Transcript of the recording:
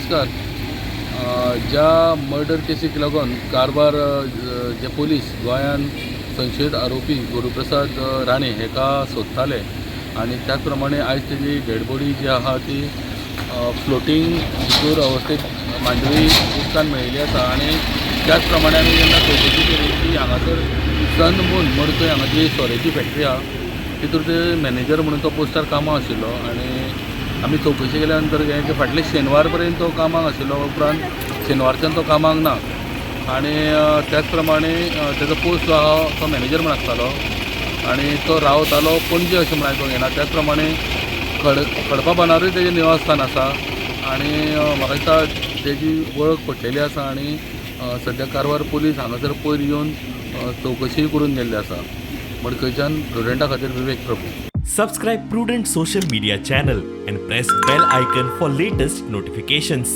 नमस्कार. ज्या मर्डर केसीक लागून कारवार जे पोलीस गोंयान संशयीत आरोपी गुरुप्रसाद राणे हेका सोदताले आनी त्याच प्रमाणे आयज तेजी डेड बॉडी जी आहा ती फ्लोटींग भितर अवस्थेत मांडवी उदकान मेळिल्ली आसा. आनी त्याच प्रमाणे आमी जेन्ना चवकशी केली की हांगासर सन मून मडकय हांगा जी सोऱ्याची फॅक्टरी आहा तितूर ते मॅनेजर म्हणून तो पोस्टार कामां आशिल्लो. आनी आमी चवकशी केल्या नंतर की फाटले शेनवार पर्यंत तो कामाक आशिल्लो, उपरांत शेनवारच्यान तो कामाक ना. आनी त्याच प्रमाणे तेजो पोस्ट जो आहा तो मॅनेजर म्हूण आसतालो आनी तो रावतालो पणजे अशें म्हण आयकूंक येना. त्याच प्रमाणे खडपा बांदारूय तेजें निवासस्थान आसा आनी म्हाका दिसता तेजी वळख पटलेली आसा. आनी सद्या कारवार पुलीस हांगासर पयर येवन चवकशी करून गेल्ली आसा. मडकयच्यान प्रुडंटा खातीर विवेक प्रभू. Subscribe Prudent social media channel and press bell icon for latest notifications.